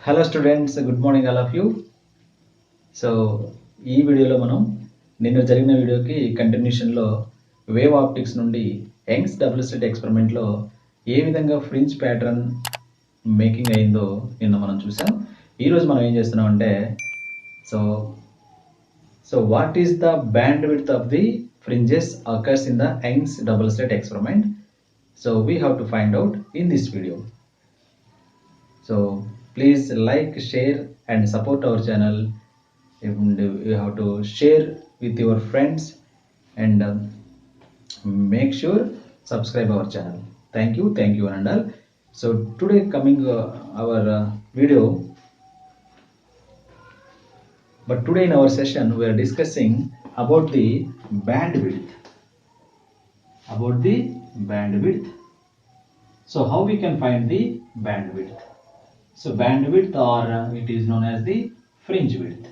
Hello students, good morning all of you. So ఈ వీడియోలో మనం నిన్న జరిగిన వీడియోకి కంటిన్యూషన్లో వేవ్ ఆప్టిక్స్ నుండి యంగ్స్ డబుల్ స్లిట్ ఎక్స్పెరిమెంట్లో ఏ విధంగా ఫ్రింజ్ ప్యాటర్న్ మేకింగ్ అయిందో నిన్న మనం చూసాం. ఈరోజు మనం ఏం చేస్తున్నాం అంటే so what is the band width of the fringes occurs in the Young's double slit experiment. So we have to find out in this video. So please like, share and support our channel, and you have to share with your friends and make sure subscribe our channel. Thank you and all. So today coming our video, but today in our session we are discussing about the bandwidth. So how we can find the bandwidth? So bandwidth, or it is known as the fringe width.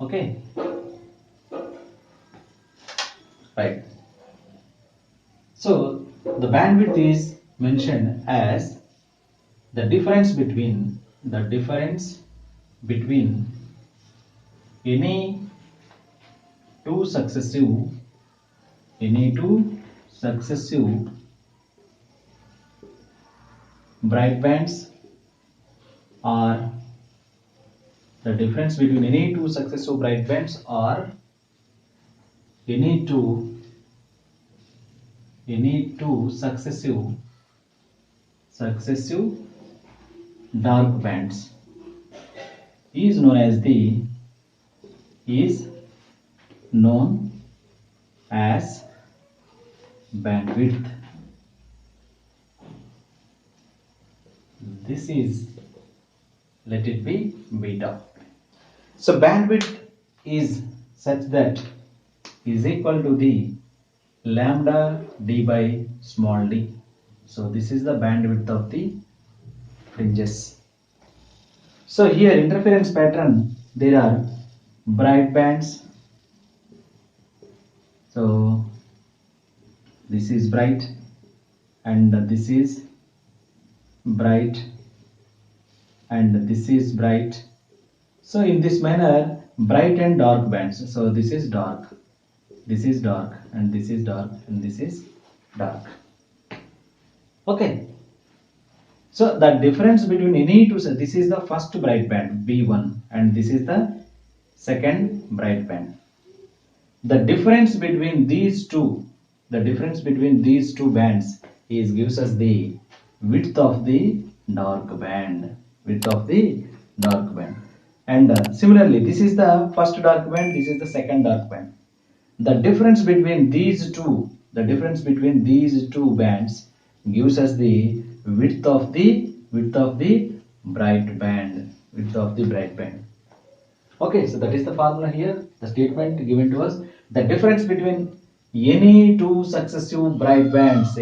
Okay, right. So the bandwidth is mentioned as the difference between any two successive bright bands, or the difference between any two successive bright bands or any two successive dark bands is known as bandwidth. This is, let it be, beta. So bandwidth is such that is equal to the lambda d by small d. So this is the bandwidth of the fringes. So here interference pattern, there are bright bands. So this is bright and this is bright and this is bright. So in this manner, bright and dark bands. So this is dark and this is dark and this is dark. Okay, so the difference between any two, so this is the first bright band B1 and this is the second bright band. The difference between these two bands is gives us the width of the dark band. And similarly, this is the first dark band, this is the second dark band. The difference between these two bands gives us the width of the bright band. Okay, so that is the formula here. The statement given to us, the difference between any two successive bright bands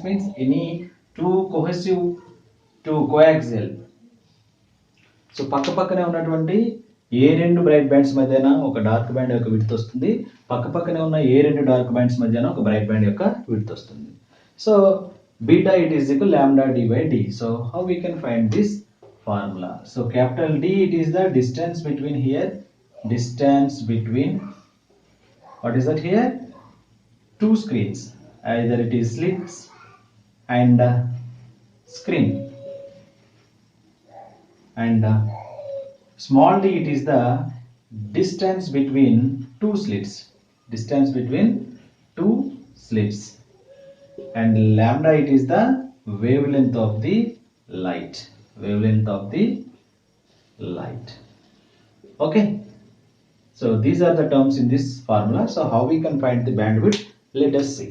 means any two coaxial. So పక్కనే ఉన్నటువంటి ఏ రెండు bright bands మధ్యన ఒక dark band యొక్క width వస్తుంది, పక్కనే ఉన్న ఏ రెండు డార్క్ బ్యాండ్స్ మధ్యన ఒక బ్రైట్ బ్యాండ్ యొక్క విడ్త్ వస్తుంది. So beta it is equal lambda d by d. So how we can find this formula? So capital D, it is the distance between what is that here? Two screens, either it is slits and screen, and small d, it is the distance between two slits, and lambda, it is the wavelength of the light. Okay, so these are the terms in this formula. So how we can find the bandwidth, let us see.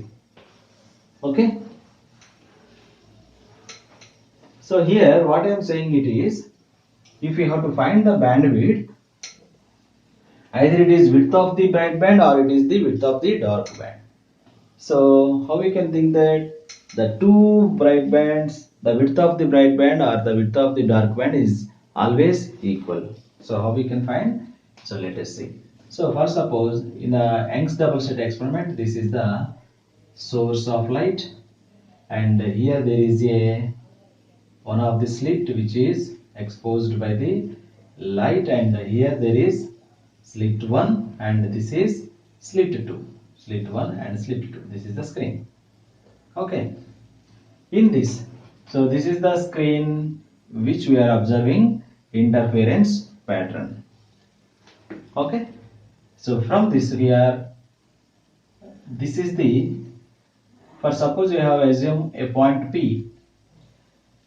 Okay, so here what I am saying it is, if you have to find the bandwidth, either it is width of the bright band or it is the width of the dark band. So how we can think that the two bright bands, the width of the bright band or the width of the dark band is always equal. So how we can find? So let us see. So first, suppose in the Young's double slit experiment, this is the source of light, and here there is a one of the slit which is exposed by the light, and here there is slit 1 and this is slit 2. Slit 1 and slit 2. This is the screen. Okay. In this, so this is the screen which we are observing interference pattern. Okay. So from this here, this is the, for suppose you have assumed a point P,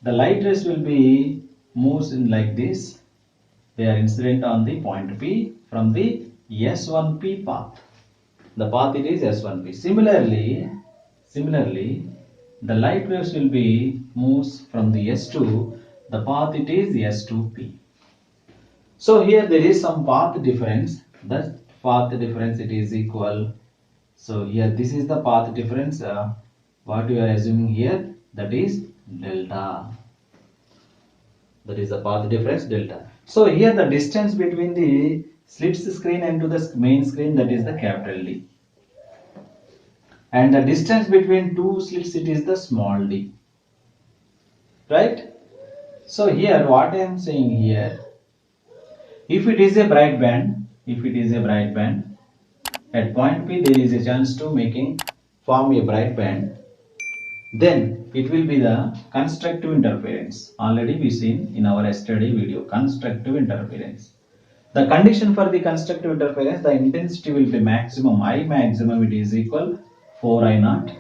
the light rays will be moves in like this. They are incident on the point P from the S1P path. The path it is S1P. Similarly, the light waves will be moves from the S2. The path it is S2P. So here there is some path difference. That path difference it is equal. So here this is the path difference. What we are assuming here, that is delta. That is the path difference delta. So here the distance between the slits screen and to the main screen, that is the capital D. And the distance between two slits, it is the small d. Right? So here what I am saying here, if it is a bright band, at point P there is a chance to form a bright band, then it will be the constructive interference. Already we seen in our yesterday video, constructive interference. The condition for the constructive interference, the intensity will be maximum. I maximum it is equal 4I0.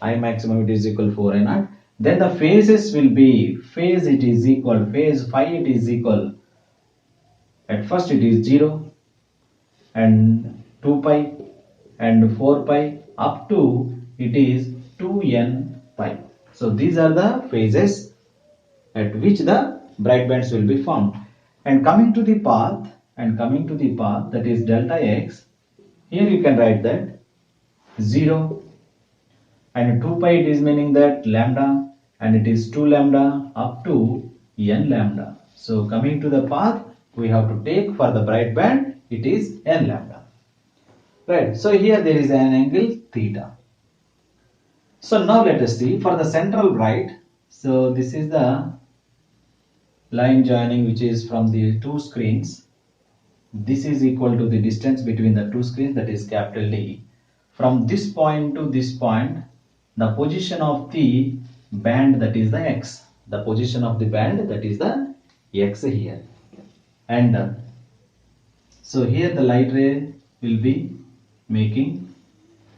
I maximum it is equal 4I0. Then the phases will be, phase it is equal, phase phi it is equal, at first it is 0 and 2 pi and 4 pi up to it is 2n pi. So these are the phases at which the bright bands will be formed. And coming to the path, that is delta x, here you can write that 0 and 2 pi, it is meaning that lambda, and it is 2 lambda up to n lambda. So coming to the path, we have to take for the bright band, it is n lambda. Right. So here there is an angle theta. So now let us see for the central bright. So this is the line joining which is from the two screens. This is equal to the distance between the two screens, that is capital D. From this point to this point, the position of the band, that is the x. The position of the band, that is the x here. And so here the light ray will be making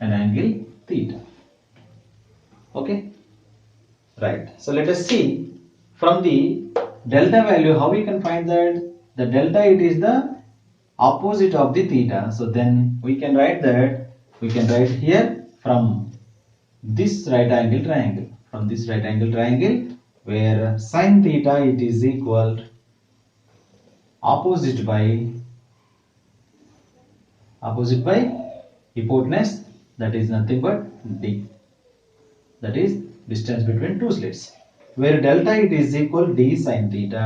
an angle theta. Okay. Right. So let us see from the delta value how we can find that the delta, it is the opposite of the theta. So then we can write that, we can write here from this right angle triangle, where sin theta it is equal opposite by hypotenuse, that is nothing but d, that is distance between two slits, where delta it is equal d sin theta,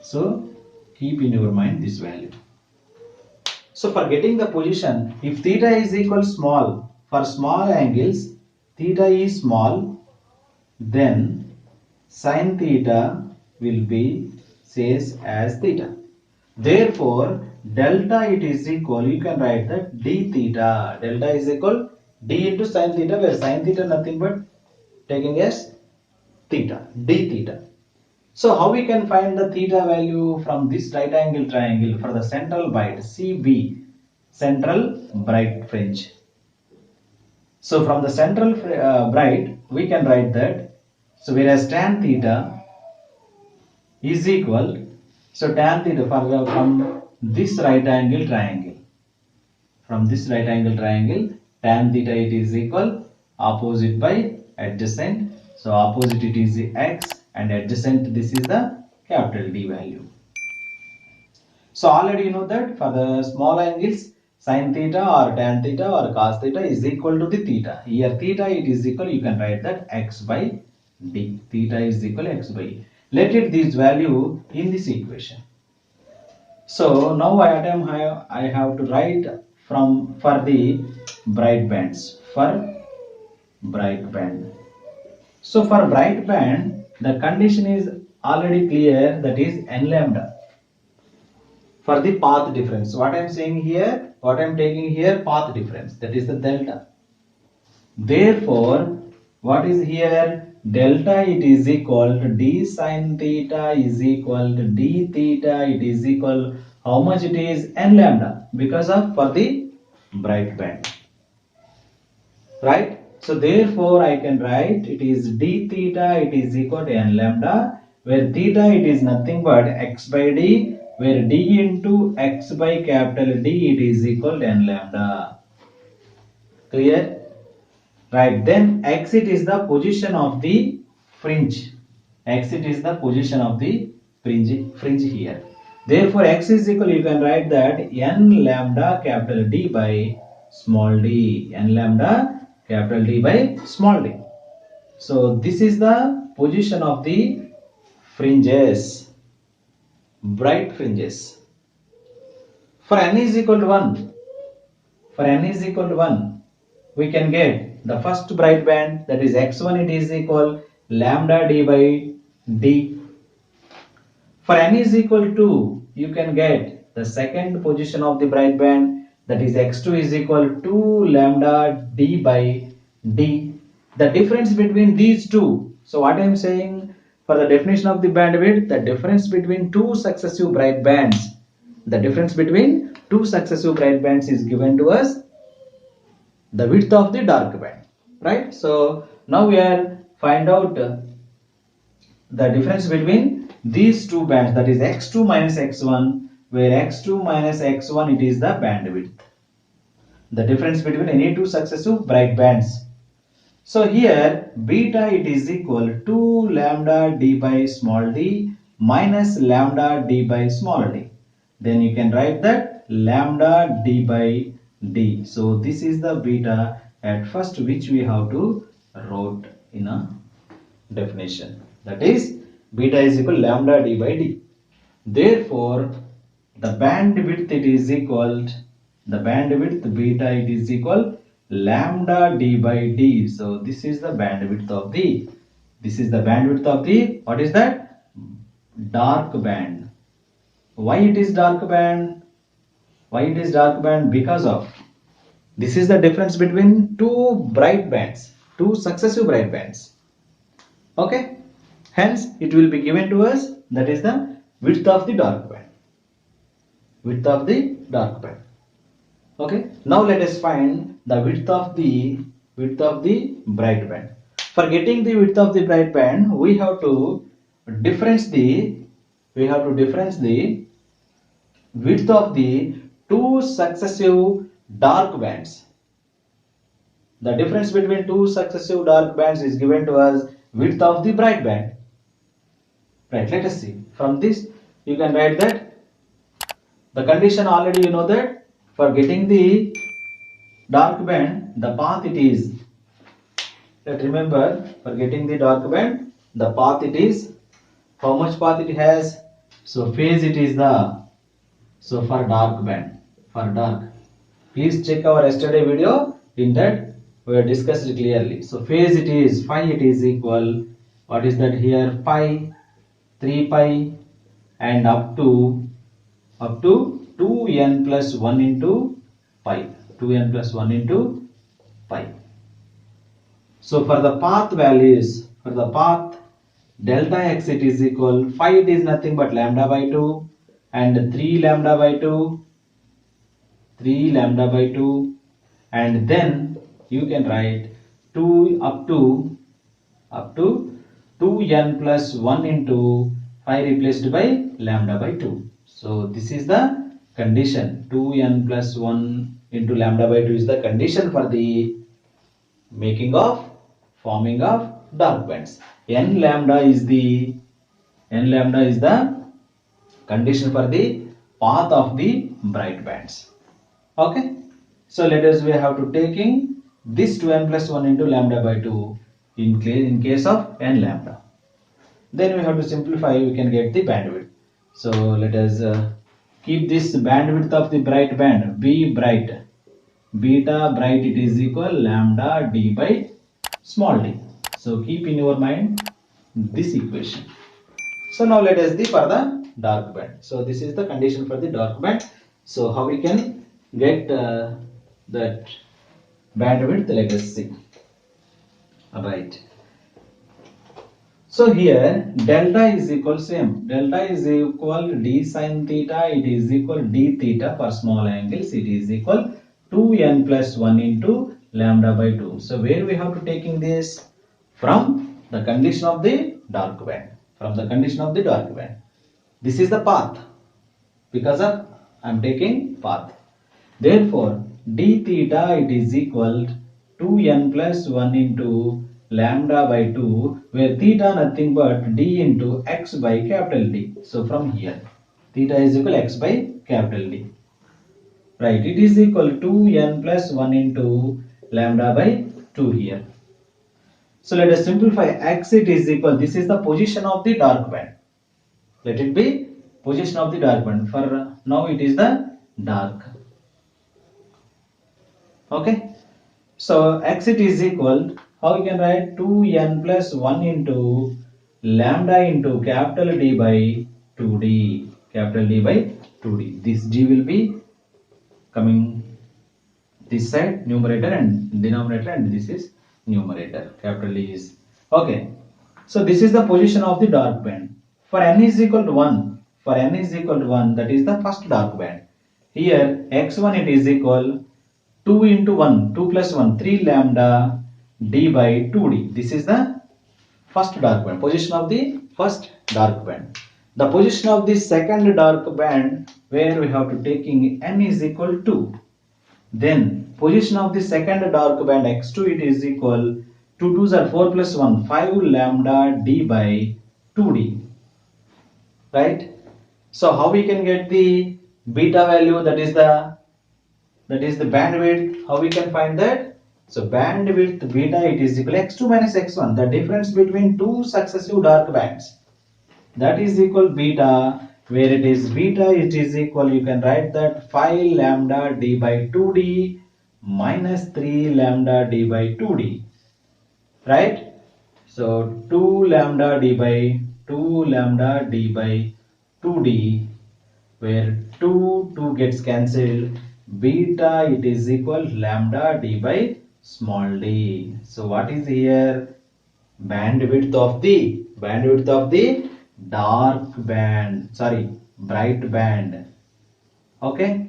So keep in your mind this value. So for getting the position, if theta is equal small, for small angles theta is small, then sin theta will be says as theta. Therefore delta it is equal, you can write that d theta. Delta is equal d into sin theta, where sin theta nothing but taking as theta, d theta. So how we can find the theta value from this right angle triangle for the central bright, CB, central bright fringe. So from the central bright, we can write that, so whereas tan theta is equal, so tan theta from this right angle triangle, tan theta it is equal opposite by adjacent. So opposite it is the x and adjacent this is the capital D value. So already you know that for the small angles, sin theta or tan theta or cos theta is equal to the theta. Here theta it is equal, you can write that x by d. Theta is equal to x by d. Let it this value in this equation. So now I have to write for the bright bands. For bright band. So for bright band, the condition is already clear, that is n lambda. For the path difference, what I am saying here, what I am taking here, path difference, that is the delta. Therefore, what is here? Delta, it is equal to d sine theta is equal to d theta, it is equal, how much it is? N lambda, because of for the bright band. Right? So therefore I can write it is d theta, it is equal to n lambda, where theta it is nothing but x by d, where d into x by capital D it is equal to n lambda. Clear? Right, then exit is the position of the fringe. Exit is the position of the fringe here. Therefore, x is equal, you can write that n lambda capital D by small d. N lambda capital D by small d. So, this is the position of the fringes, bright fringes. For n is equal to 1, for n is equal to 1, we can get the first bright band, that is x1, it is equal lambda d by d. For n is equal to 2, you can get the second position of the bright band, that is x2 is equal to lambda d by d. The difference between these two, so what I am saying, for the definition of the bandwidth, the difference between two successive bright bands, the difference between two successive bright bands is given to us the width of the dark band, right? So now we are find out the difference between these two bands, that is x2 minus x1, where x2 minus x1 it is the bandwidth, the difference between any two successive bright bands. So here beta it is equal to lambda d by small d minus lambda d by small d. Then you can write that lambda d by d. So this is the beta at first which we have to wrote in a definition, that is beta is equal lambda d by d. Therefore the bandwidth it is equal, the bandwidth beta it is equal lambda d by d. So this is the bandwidth of the, this is the bandwidth of the, what is that? Dark band. Why it is dark band? Why it is dark band? Because of this is the difference between two bright bands, two successive bright bands. Okay, hence it will be given to us, that is the width of the dark band, width of the dark band. Okay, now let us find the width of the bright band. For getting the width of the bright band, we have to difference the width of the two successive dark bands. The difference between two successive dark bands is given to us width of the bright band. Right, let us see. From this you can write that the condition already you know, that for getting the dark band, the path it is, let remember, for getting the dark band, the path it is, how much path it has? So phase it is the, so for dark band, for dark, please check our yesterday video, in that we have discussed it clearly. So phase it is phi, it is equal, what is that here, pi, 3 pi and up to 2n plus 1 into pi, 2n plus 1 into pi. So for the path values, for the path delta x it is equal, phi it is nothing but lambda by 2 and 3 lambda by 2, 3 lambda by 2, and then you can write 2 up to 2n plus 1 into phi replaced by lambda by 2. So this is the condition, 2n plus 1 into lambda by 2 is the condition for the forming of dark bands. N lambda is the condition for the path of the bright bands. Okay, so let us, we have to taking this 2n plus 1 into lambda by 2 in case of n lambda. Then we have to simplify, we can get the bandwidth. So let us keep this bandwidth of the bright band, B bright, beta bright it is equal lambda d by small d. So keep in your mind this equation. So now let us see for the dark band. So this is the condition for the dark band. So how we can get that bandwidth, let us see. Alright. So here delta is equal same. Delta is equal d sin theta. It is equal d theta for small angles. It is equal 2n plus 1 into lambda by 2. So where we have to taking this? From the condition of the dark band. From the condition of the dark band. This is the path. Because of I am taking path. Therefore d theta it is equal 2n plus 1 into lambda by 2, where theta nothing but d into x by capital D. So from here theta is equal x by capital D. Right, it is equal to n plus 1 into lambda by 2 here. So let us simplify. X it is equal, this is the position of the dark band. Let it be position of the dark band. For now it is the dark. Okay. So x it is equal, how you can write 2n plus 1 into lambda into capital D by 2d. Capital D by 2d. This d will be coming this side, numerator and denominator, and this is numerator. Capital D is okay. So this is the position of the dark band. For n is equal to 1, for n is equal to 1, that is the first dark band. Here x1 it is equal 2 into 1, 2 plus 1, 3 lambda d by 2d. This is the first dark band, position of the first dark band. The position of the second dark band, where we have to taking n is equal to, then position of the second dark band x2 it is equal 2 2s are 4 plus 1, 5 lambda d by 2d. Right? So how we can get the beta value, that is the bandwidth? How we can find that? So bandwidth beta it is equal x2 minus x1, the difference between two successive dark bands, that is equal beta, where it is beta it is equal, you can write that 5 lambda d by 2d minus 3 lambda d by 2d. Right? So 2 lambda d by 2d, where 2 gets cancelled, beta it is equal lambda d by small d. So what is here? Bandwidth of the dark band, sorry, bright band. Okay,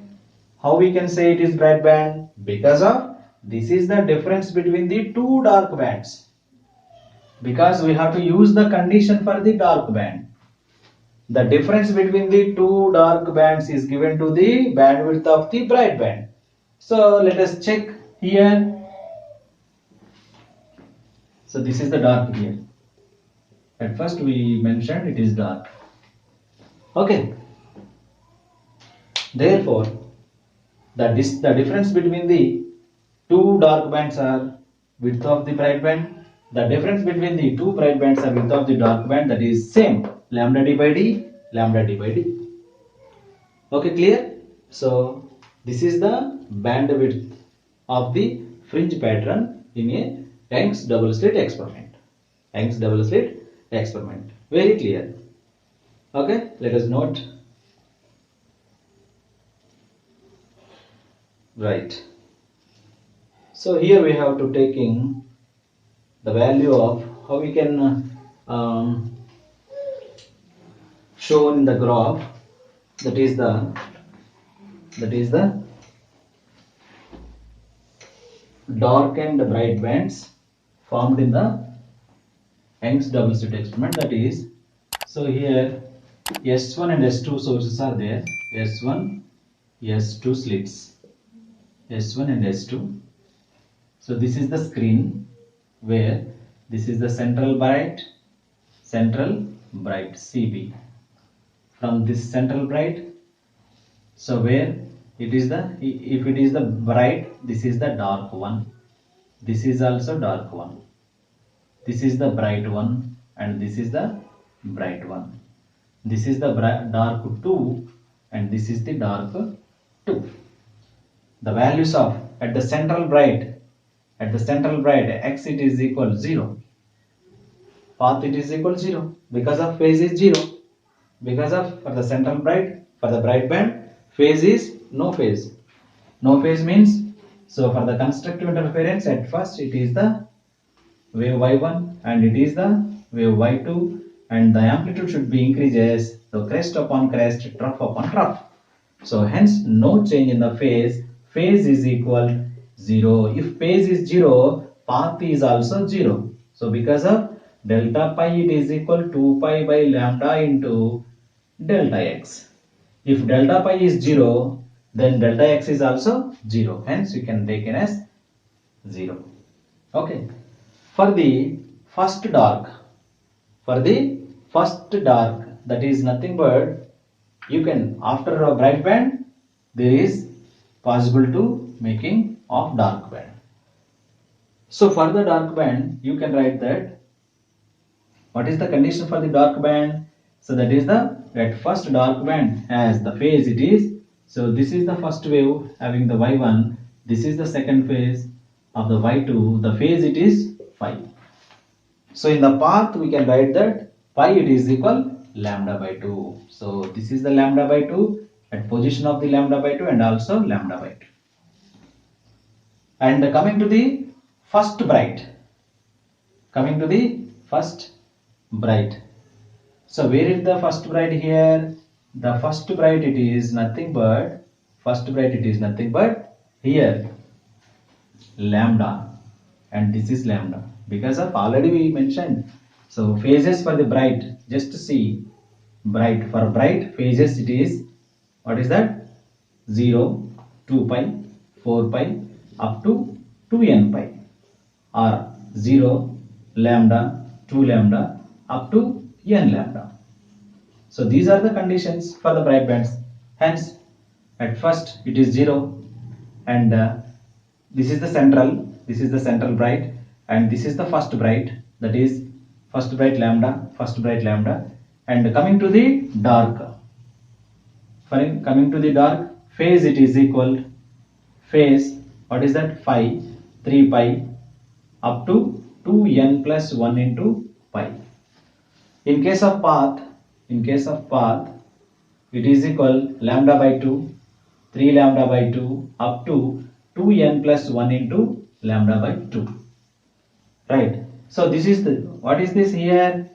how we can say it is bright band? Because of this is the difference between the two dark bands, because we have to use the condition for the dark band. The difference between the two dark bands is given to the bandwidth of the bright band. So let us check here. So this is the dark here. At first we mentioned it is dark. Okay. Therefore, the difference between the two dark bands are width of the bright band. The difference between the two bright bands are width of the dark band, that is same, lambda d by d, lambda d by d. Okay, clear? So this is the bandwidth of the fringe pattern in a Young's double slit experiment. Young's double slit experiment. Very clear. Okay, let us note. Right. So here we have to taking the value of, how we can show in the graph, that is the dark and bright bands formed in the Young's double slit experiment. That is, so here S1 and S2 sources are there, S1, S2 slits, S1 and S2. So this is the screen, where this is the central bright CB. From this central bright, so where it is the, if it is the bright, this is the dark one, this is also dark one, this is the bright one, and this is the bright one. This is the dark 2 and this is the dark 2. The values of at the central bright At the central bright, x it is equal 0. Path it is equal 0 because of phase is 0. Because of for the central bright, for the bright band, phase is no phase. No phase means, so for the constructive interference, at first it is the wave y1 and it is the wave y2, and the amplitude should be increases, so crest upon crest, trough upon trough. So hence no change in the phase. Phase is equal 0. If phase is 0, path is also 0. So because of delta pi, it is equal 2 pi by lambda into delta x. If delta pi is 0, then delta x is also 0. Hence you can take it as 0. Okay. For the first dark, for the first dark, that is nothing but, you can, after a bright band, there is possible to making of dark band. So for the dark band, you can write that what is the condition for the dark band. So that is the, that first dark band has the phase it is, so this is the first wave having the y1, this is the second phase of the y2, the phase it is phi. So in the path we can write that pi it is equal lambda by 2. So this is the lambda by 2 at position of the lambda by 2 and also lambda by 2. And coming to the first bright, coming to the first bright. So where is the first bright here? The first bright it is nothing but, first bright it is nothing but here lambda, and this is lambda because of already we mentioned. So phases for the bright, just see bright, for bright phases it is, what is that, 0, 2 pi, 4 pi up to 2n pi, or 0, lambda, 2 lambda up to n lambda. So these are the conditions for the bright bands. Hence at first it is 0, and this is the central bright, and this is the first bright, that is first bright lambda. And coming to the dark, coming to the dark, phase it is equal, phase, what is that, phi, 3 pi up to 2n plus 1 into pi. In case of path, it is equal lambda by 2, 3 lambda by 2 up to 2n plus 1 into lambda by 2. Right. So this is the, what is this here?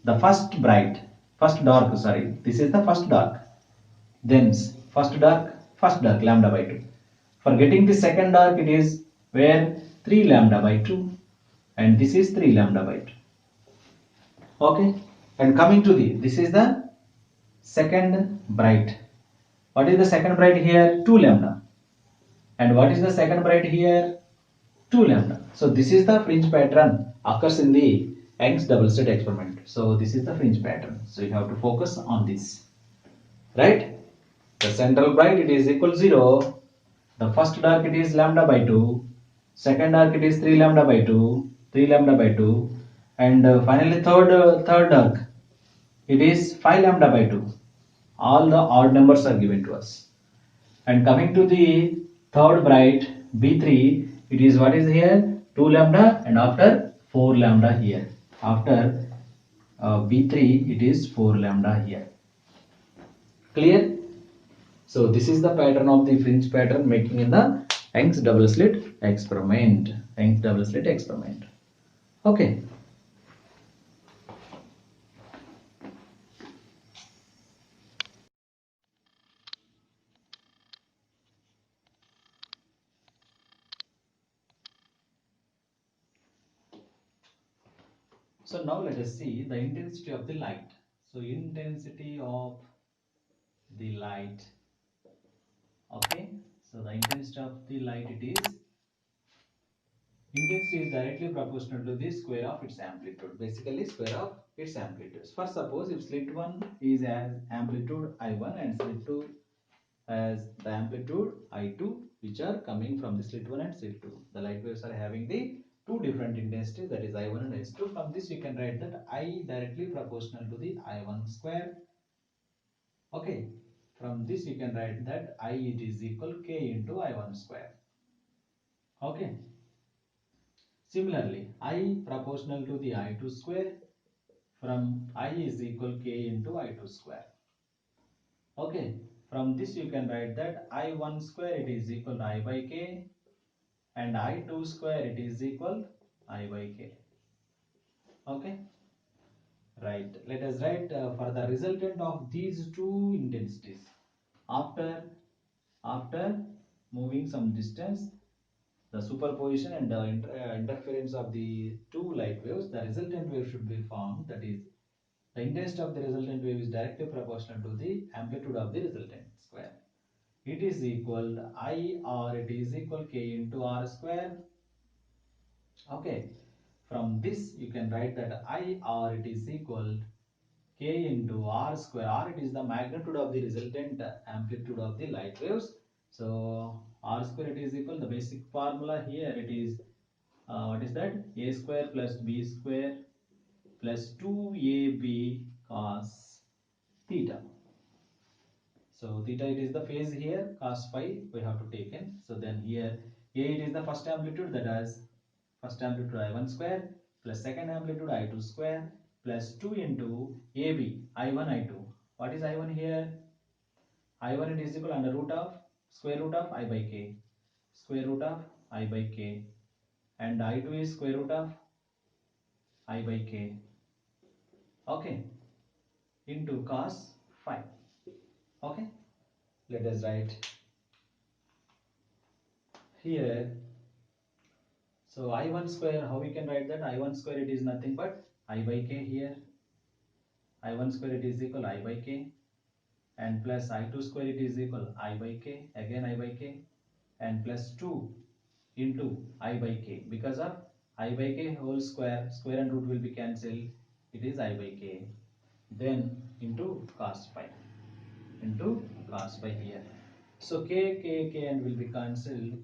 The first bright, first dark, sorry. This is the first dark. Then first dark lambda by 2. For getting the second dark, it is where 3 lambda by 2, and this is 3 lambda by 2. Okay. And coming to the, this is the second bright. What is the second bright here? 2 lambda. And what is the second bright here? 2 lambda. So this is the fringe pattern occurs in the Young's double slit experiment. So this is the fringe pattern. So you have to focus on this. Right? The central bright it is equal 0. The first dark it is lambda by 2. Second dark it is 3 lambda by 2. 3 lambda by 2. And finally third dark it is 5 lambda by 2. All the odd numbers are given to us. And coming to the third bright B3, it is, what is here, 2 lambda, and after 4 lambda here. After B3 it is 4 lambda here. Clear? So this is the pattern of the fringe pattern making in the Young's double slit experiment. Young's double slit experiment. Okay. So now let us see the intensity of the light. So intensity of the light. Okay. So the intensity of the light it is, intensity is directly proportional to the square of its amplitude. Basically square of its amplitude. First suppose if slit 1 is as amplitude I1 and slit 2 as the amplitude I2, which are coming from the slit 1 and slit 2. The light waves are having the two different intensities, that is I1 and I2. From this we can write that I directly proportional to the I1 square. Okay. From this you can write that I it is equal K into I1 square. Okay. Similarly, I proportional to the I2 square, from I is equal k into I2 square. Okay, from this you can write that I1 square it is equal to I by k, and I2 square it is equal I by k. Okay, right. Let us write for the resultant of these two intensities. After moving some distance, the superposition and the interference of the two light waves, the resultant wave should be formed. That is, the intensity of the resultant wave is directly proportional to the amplitude of the resultant square. It is equal to I, or it is equal k into r square. Okay, from this you can write that I, or it is equal k into r square. R, it is the magnitude of the resultant amplitude of the light waves. So r square it is equal, the basic formula here it is what is that, a square plus b square plus 2ab cos theta. So theta it is the phase here, cos phi we have to take in. So then here a it is the first amplitude, that is first amplitude I1 square plus second amplitude I2 square plus 2 into AB I1 I2. What is I1 here? I1 it is equal under root of square root of I by k, square root of I by k, and I2 is square root of I by k. Okay, into cos phi. Okay, let us write here. So I1 square, how we can write that? I1 square it is nothing but I by k here. I1 square it is equal I by k, and plus I2 square it is equal I by k, again I by k, and plus 2 into I by k. Because of I by k whole square, square and root will be cancelled. It is I by k. Then into cos phi. Into cos phi here. So k and will be cancelled,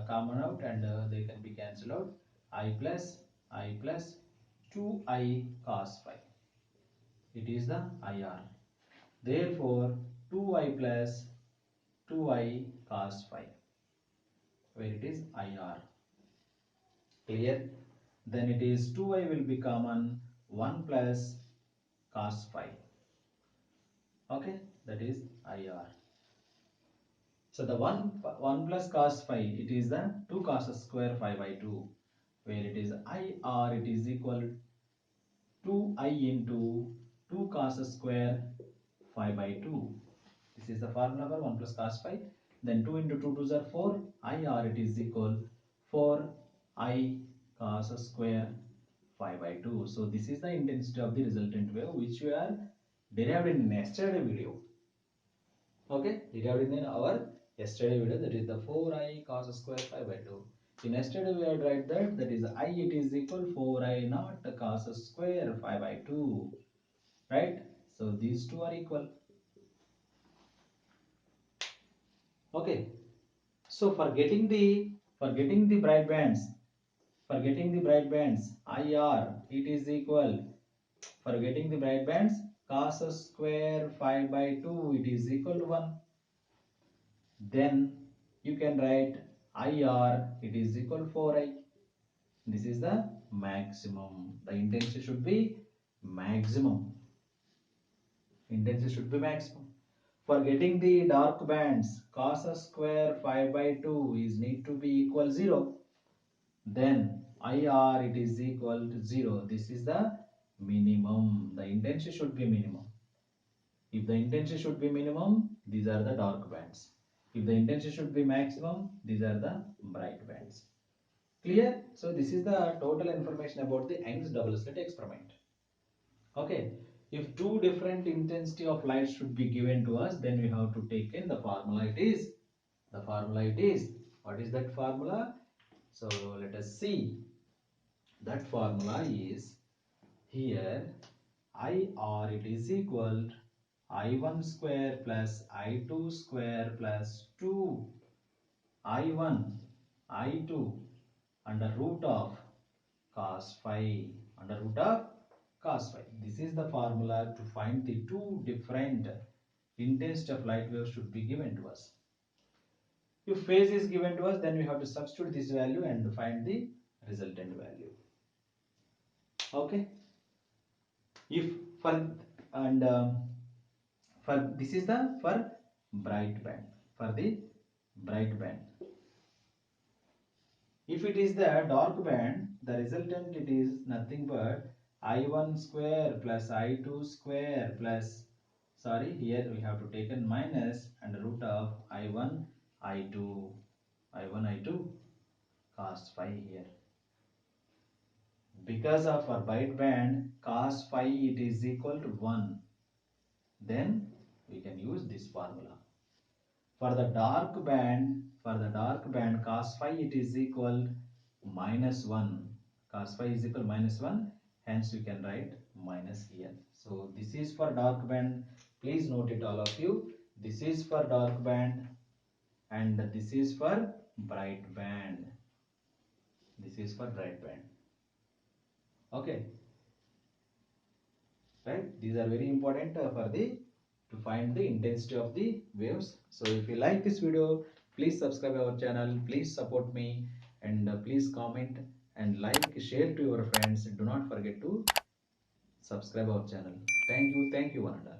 common out, and they can be cancelled out. I plus 2i cos phi. It is the IR. Therefore 2i plus 2i cos phi, where it is IR. Clear? Then it is 2i will be common, 1 plus cos phi. Okay, that is IR. So the 1 plus cos phi, it is the 2 cos square phi by 2, where it is IR, it is equal 2i into 2 cos square phi by 2. This is the formula for 1 plus cos phi. Then 2 into 2 2s are 4. IR it is equal 4i cos square phi by 2. So this is the intensity of the resultant wave, which we are derived in yesterday video. Okay, derived in our yesterday video, that is the 4i cos square phi by 2. In yesterday we had write that is I, it is equal 4i naught cos square phi by 2. Right? So these two are equal. Okay. So for getting the bright bands, IR it is equal, for getting the bright bands, cos square phi by 2 it is equal to 1. Then you can write IR it is equal to 4i. This is the maximum. The intensity should be maximum. Intensity should be maximum. For getting the dark bands, cos square phi by 2 is need to be equal 0. Then IR it is equal to 0. This is the minimum. The intensity should be minimum. If the intensity should be minimum, these are the dark bands. If the intensity should be maximum, these are the bright bands. Clear? So this is the total information about the Young's double slit experiment. Okay. If two different intensity of light should be given to us, then we have to take in the formula. What is that formula? So let us see. That formula is here IR it is equal to I1 square plus I2 square plus 2 I1 I2 under root of cos phi, under root of cos phi. This is the formula to find the two different intensity of light waves should be given to us. If phase is given to us, then we have to substitute this value and find the resultant value. Okay, if for and for this is the for bright band, for the bright band. If it is the dark band, the resultant it is nothing but I1 square plus I2 square plus, sorry, here we have to take a minus and root of I1 I2 cos phi here. Because of our bright band cos phi it is equal to 1, then we can use this formula. For the dark band cos phi it is equal minus 1. Cos phi is equal minus 1. Hence you can write minus here. So this is for dark band. Please note it all of you. This is for dark band and this is for bright band. This is for bright band. Okay. Right? These are very important for the to find the intensity of the waves. So if you like this video, please subscribe our channel, please support me, and please comment and like, share to your friends. Do not forget to subscribe our channel. Thank you one and all.